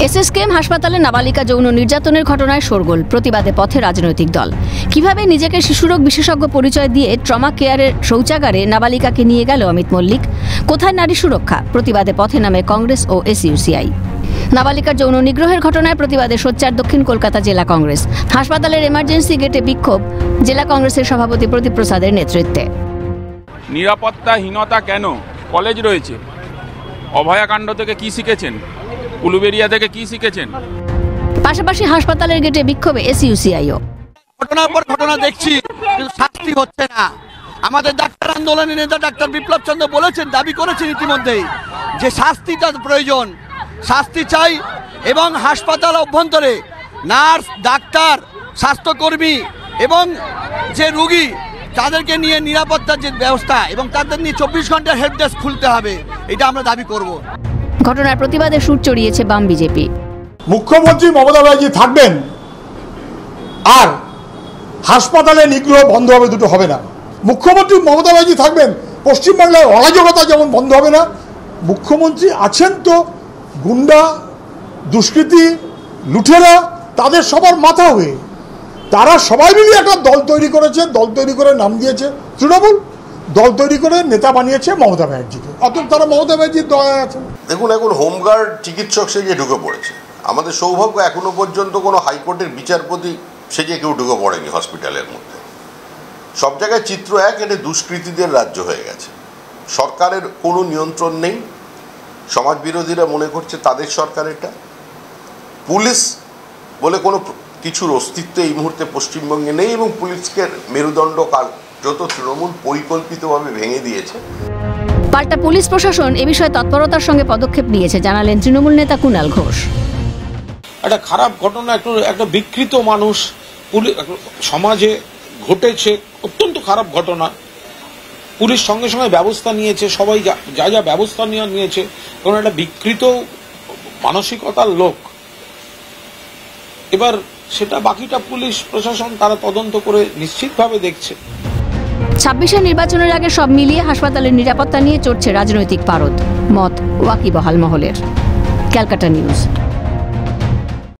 SSKM হাসপাতালে নাবালিকা যৌন নির্যাতনের ঘটনায় শোরগোল, প্রতিবাদে পথে রাজনৈতিক দল। কিভাবে নিজেকে শিশুরোগ বিশেষজ্ঞ পরিচয় দিয়ে ট্রমা কেয়ারের শৌচাগারে নাবালিকাকে নিয়ে গেল অমিত মল্লিক? কোথায় নারী সুরক্ষা? প্রতিবাদে পথে নামে কংগ্রেস ও এসইউসিআই। নাবালিকার যৌন নিগ্রহের ঘটনায় প্রতিবাদে সোচ্চার দক্ষিণ কলকাতা জেলা কংগ্রেস। হাসপাতালের এমার্জেন্সি গেটে বিক্ষোভ জেলা কংগ্রেসের সভাপতি প্রদীপ প্রসাদের নেতৃত্বে। নিরাপত্তাহীনতা কেন? কলেজ রয়েছে। অভয়াকাণ্ড থেকে কি শিখেছেন? উলুবেড়িয়া থেকে কি শিখেছেন? পাশাপাশি হাসপাতালের গেটে বিক্ষোভে এসইউসিআইও। ঘটনার পর ঘটনা দেখছি, কিন্তু শাস্তি হচ্ছে না। আমাদের ডাক্তার আন্দোলনের নেতা ডাক্তার বিপ্লব চন্দ্র বলেছেন, দাবি করেছেন ইতিমধ্যেই যে শাস্তিটা প্রয়োজন, শাস্তি চাই। এবং হাসপাতাল অভ্যন্তরে নার্স, ডাক্তার, স্বাস্থ্যকর্মী এবং যে রোগী তাদেরকে নিয়ে নিরাপত্তার যে ব্যবস্থা এবং তাদের নিয়ে 24 ঘন্টার হেল্প ডেস্ক খুলতে হবে, এটা আমরা দাবি করব। ঘটনার প্রতিবাদে সুর চড়িয়েছে বাম বিজেপি। মুখ্যমন্ত্রী মমতা ব্যানার্জি থাকবেন আর হাসপাতালে নিগ্রহ বন্ধ হবে, দুটো হবে না। মুখ্যমন্ত্রী মমতা ব্যানার্জি থাকবেন, পশ্চিমবাংলার অরাজকতা যেমন বন্ধ হবে না, মুখ্যমন্ত্রী আছেন তো গুন্ডা, দুষ্কৃতী, লুঠেরা তাদের সবার মাথা হয়ে তারা সবাই মিলে একটা দল তৈরি করেছে, দল তৈরি করে নাম দিয়েছে তৃণমূল, দল তৈরি করে নেতা বানিয়েছে মমতা ব্যানার্জিকে। অতএব তারা মমতা ব্যানার্জির দয়ায় আছেন। দেখুন, এখন হোমগার্ড চিকিৎসক সেজে ঢুকে পড়েছে। আমাদের সৌভাগ্য এখনো পর্যন্ত কোনো হাইকোর্টের বিচারপতি সেজে কেউ ঢুকে পড়েনি হসপিটালের মধ্যে। সব জায়গায় চিত্র এক, এটা দুষ্কৃতীদের রাজ্য হয়ে গেছে। সরকারের কোনো নিয়ন্ত্রণ নেই, সমাজ বিরোধীরা মনে করছে তাদের সরকার এটা। পুলিশ বলে কোনো কিছুর অস্তিত্ব এই মুহূর্তে পশ্চিমবঙ্গে নেই এবং পুলিশকে মেরুদণ্ড যত তৃণমূল পরিকল্পিতভাবে ভেঙে দিয়েছে। পাল্টা পুলিশ প্রশাসন এ বিষয়ে তৎপরতার সঙ্গে পদক্ষেপ নিয়েছে, জানালেন তৃণমূল নেতা কুণাল ঘোষ। একটা খারাপ ঘটনা, একটা বিকৃত মানুষ সমাজে ঘটেছে, অত্যন্ত খারাপ ঘটনা। পুলিশ সঙ্গে সঙ্গে ব্যবস্থা নিয়েছে, সবাই যা যা ব্যবস্থা নিয়েছে, কারণ একটা বিকৃত মানসিকতার লোক। এবার সেটা বাকিটা পুলিশ প্রশাসন তারা তদন্ত করে নিশ্চিতভাবে দেখছে। 26-এর নির্বাচনের আগে সব মিলিয়ে হাসপাতালের নিরাপত্তা নিয়ে চড়ছে রাজনৈতিক পারদ, মত ওয়াকিবহাল মহলের। ক্যালকাটা নিউজ।